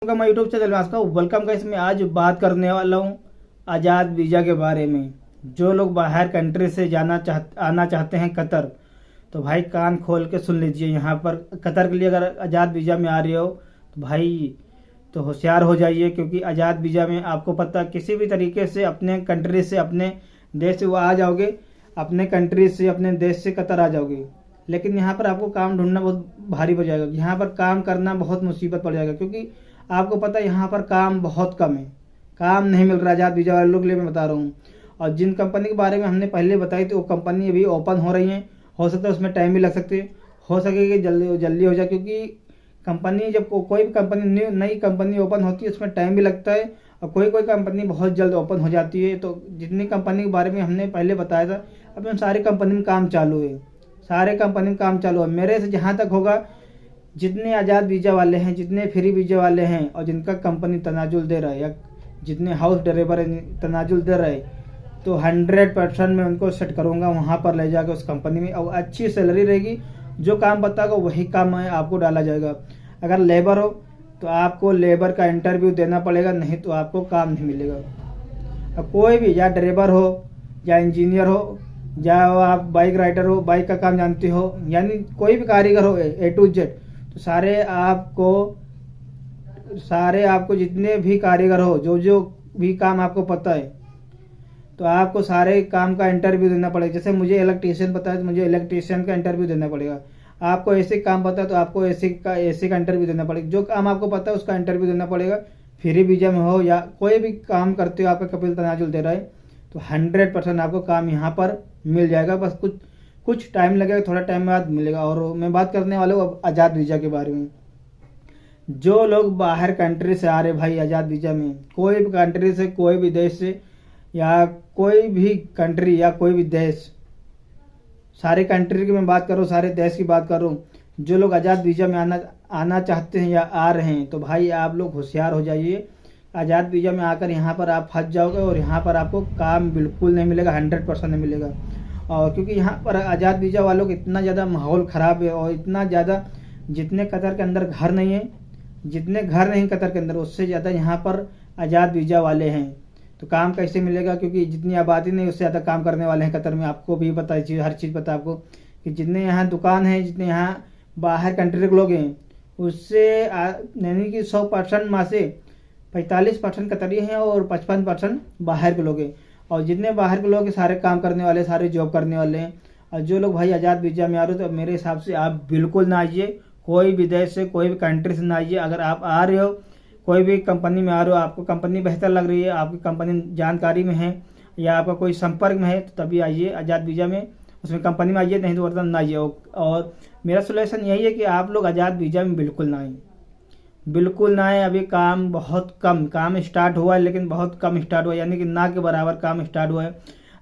आपका मैं YouTube channel में आपका वेलकम गाइस। मैं आज बात करने वाला हूँ आज़ाद वीज़ा के बारे में। जो लोग बाहर कंट्री से आना चाहते हैं कतर, तो भाई कान खोल के सुन लीजिए। यहाँ पर कतर के लिए अगर आज़ाद वीज़ा में आ रहे हो तो भाई तो होशियार हो जाइए, क्योंकि आज़ाद वीज़ा में आपको पता किसी भी तरीके से अपने कंट्री से अपने देश से वो आ जाओगे, अपने कंट्री से अपने देश से कतर आ जाओगे। लेकिन यहाँ पर आपको काम ढूंढना बहुत भारी पड़ जाएगा। यहाँ पर काम करना बहुत मुसीबत पड़ जाएगा, क्योंकि आपको पता है यहाँ पर काम बहुत कम है, काम नहीं मिल रहा आज़ाद वीज़ा वाले लोग के लिए मैं बता रहा हूँ। और जिन कंपनी के बारे में हमने पहले बताई थी वो कंपनी अभी ओपन हो रही हैं। हो सकता है उसमें टाइम भी लग सकते, हो सके कि जल्दी हो जाए, क्योंकि कंपनी जब कोई भी कंपनी नई कंपनी ओपन होती है उसमें टाइम भी लगता है, और कोई कंपनी बहुत जल्द ओपन हो जाती है। तो जितनी कंपनी के बारे में हमने पहले बताया था, अब उन सारी कंपनी में काम चालू है, सारे कंपनी में काम चालू है। मेरे से जहाँ तक होगा, जितने आज़ाद वीज़ा वाले हैं, जितने फ्री वीज़ा वाले हैं, और जिनका कंपनी तनाजुल दे रहा है, या जितने हाउस ड्राइवर तनाजुल दे रहे हैं, तो 100% मैं उनको सेट करूँगा वहाँ पर ले जाकर उस कंपनी में। और अच्छी सैलरी रहेगी, जो काम बताओगे वही काम में आपको डाला जाएगा। अगर लेबर हो तो आपको लेबर का इंटरव्यू देना पड़ेगा, नहीं तो आपको काम नहीं मिलेगा। अब कोई भी, या ड्राइवर हो या इंजीनियर हो, या आप बाइक राइडर हो, बाइक का काम जानते हो, यानी कोई भी कारीगर हो A to Z, तो सारे आपको जितने भी कारीगर हो, जो भी काम आपको पता है, तो आपको सारे काम का इंटरव्यू देना पड़ेगा। जैसे मुझे इलेक्ट्रीशियन पता है तो मुझे इलेक्ट्रीशियन का इंटरव्यू देना पड़ेगा। आपको ऐसे काम पता है तो आपको ऐसे का इंटरव्यू देना पड़ेगा। जो काम आपको पता है उसका इंटरव्यू देना पड़ेगा। फ्री वीज़ा में हो या कोई भी काम करते हो, आपका कपिल तनाजुल दे रहा है, तो 100% आपको काम यहाँ पर मिल जाएगा। बस कुछ टाइम लगेगा, थोड़ा टाइम बाद मिलेगा। और मैं बात करने वाला हूँ अब आज़ाद वीज़ा के बारे में। जो लोग बाहर कंट्री से आ रहे भाई आज़ाद वीज़ा में, कोई भी कंट्री से, कोई भी देश से, या कोई भी कंट्री या कोई भी देश, सारे कंट्री की मैं बात करूँ, सारे देश की बात करूँ, जो लोग आज़ाद वीज़ा में आना चाहते हैं या आ रहे हैं, तो भाई आप लोग होशियार हो जाइए। आज़ाद वीज़ा में आकर यहाँ पर आप फंस जाओगे, और यहाँ पर आपको काम बिल्कुल नहीं मिलेगा, 100% नहीं मिलेगा। और क्योंकि यहाँ पर आज़ाद वीज़ा वालों का इतना ज़्यादा माहौल ख़राब है, और इतना ज़्यादा, जितने कतर के अंदर घर नहीं है, जितने घर नहीं कतर के अंदर, उससे ज़्यादा यहाँ पर आज़ाद वीज़ा वाले हैं। तो काम कैसे मिलेगा, क्योंकि जितनी आबादी नहीं उससे ज़्यादा काम करने वाले हैं कतर में। आपको भी पता है, हर चीज़ पता है आपको, कि जितने यहाँ दुकान हैं, जितने यहाँ बाहर कंट्री के लोग हैं, उससे यानी कि 100% में से 45% कतरी हैं और 55% बाहर के लोग हैं। और जितने बाहर के लोग हैं सारे काम करने वाले, सारे जॉब करने वाले हैं। और जो लोग भाई आज़ाद वीज़ा में आ रहे हो, तो मेरे हिसाब से आप बिल्कुल ना आइए, कोई भी देश से, कोई भी कंट्री से ना आइए। अगर आप आ रहे हो, कोई भी कंपनी में आ रहे हो, आपको कंपनी बेहतर लग रही है, आपकी कंपनी जानकारी में है, या आपका कोई संपर्क में है, तो तभी आइए आज़ाद वीज़ा में, उसमें कंपनी में आइए, नहीं तो वरना ना आइए। और मेरा सजेशन यही है कि आप लोग आज़ाद वीज़ा में बिल्कुल ना आए, बिल्कुल ना आए। अभी काम बहुत कम, काम स्टार्ट हुआ है, लेकिन बहुत कम स्टार्ट हुआ है, यानी कि ना के बराबर काम स्टार्ट हुआ है।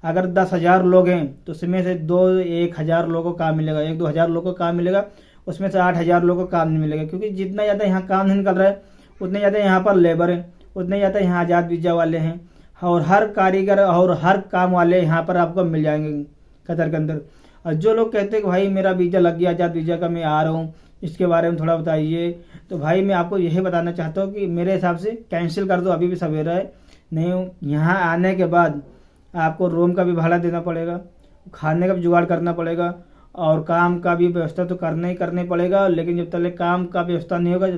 अगर 10,000 लोग हैं तो उसमें से 1,000 लोगों को काम मिलेगा, 1-2 हज़ार लोगों को काम मिलेगा, उसमें से 8,000 लोगों को काम नहीं मिलेगा। क्योंकि जितना ज़्यादा यहाँ काम नहीं निकल रहा है, उतने ज़्यादा यहाँ पर लेबर है, उतने ज़्यादा यहाँ आज़ाद वीज़ा वाले हैं। और हर कारीगर और हर काम वाले यहाँ पर आपको मिल जाएंगे कतर के अंदर। और जो लोग कहते हैं कि भाई मेरा वीज़ा लग गया आज़ाद वीज़ा का, मैं आ रहा हूँ, इसके बारे में थोड़ा बताइए, तो भाई मैं आपको यही बताना चाहता हूँ कि मेरे हिसाब से कैंसिल कर दो, अभी भी सवेरा है। नहीं, यहाँ आने के बाद आपको रूम का भी भाड़ा देना पड़ेगा, खाने का भी जुगाड़ करना पड़ेगा, और काम का भी व्यवस्था तो करना ही पड़ेगा। लेकिन जब तक काम का व्यवस्था नहीं होगा,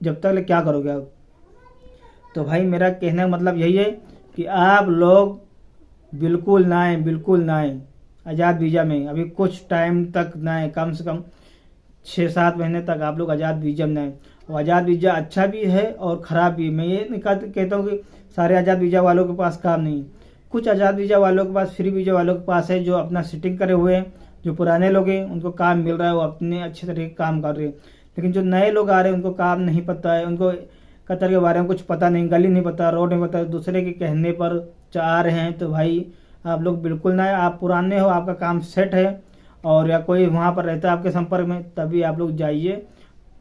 जब तक क्या करोगे आप? तो भाई मेरा कहने का मतलब यही है कि आप लोग बिल्कुल ना आए, बिल्कुल ना आए आज़ाद वीज़ा में। अभी कुछ टाइम तक ना आए, कम से कम 6-7 महीने तक आप लोग आज़ाद वीज़ा में आए। और आज़ाद वीज़ा अच्छा भी है और ख़राब भी है। मैं ये नहीं कहता हूँ कि सारे आज़ाद वीज़ा वालों के पास काम नहीं, कुछ आज़ाद वीज़ा वालों के पास, फ्री वीज़ा वालों के पास है, जो अपना सिटिंग करे हुए हैं, जो पुराने लोग हैं उनको काम मिल रहा है, वो अपने अच्छे तरीके काम कर रहे हैं। लेकिन जो नए लोग आ रहे हैं उनको काम नहीं पता है, उनको कतर के बारे में कुछ पता नहीं, गली नहीं पता, रोड नहीं पता, दूसरे के कहने पर आ रहे हैं। तो भाई आप लोग बिल्कुल ना, आप पुराने हो, आपका काम सेट है, और या कोई वहाँ पर रहता है आपके संपर्क में, तभी आप लोग जाइए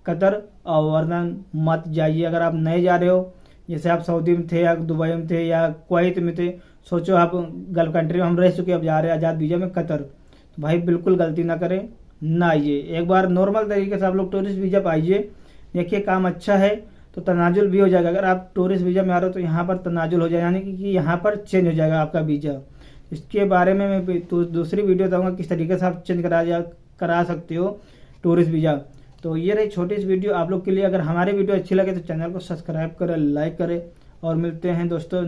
कतर, और वरना मत जाइए। अगर आप नए जा रहे हो, जैसे आप सऊदी में थे, या दुबई में थे, या कुवैत में थे, सोचो आप गल्फ कंट्री में हम रह चुके, अब जा रहे हैं आज़ाद वीज़ा में कतर, तो भाई बिल्कुल गलती ना करें, ना आइए। एक बार नॉर्मल तरीके से आप लोग टूरिस्ट वीज़ा पर आइए, देखिए काम अच्छा है, तो तनाजुल भी हो जाएगा। अगर आप टूरिस्ट वीज़ा में आ रहे हो तो यहाँ पर तनाजुल हो जाएगा, यानी कि यहाँ पर चेंज हो जाएगा आपका वीज़ा। इसके बारे में मैं दूसरी वीडियो बताऊँगा किस तरीके से आप चेंज करा सकते हो टूरिस्ट वीज़ा। तो ये रही छोटी सी वीडियो आप लोग के लिए। अगर हमारी वीडियो अच्छी लगे तो चैनल को सब्सक्राइब करें, लाइक करें और मिलते हैं दोस्तों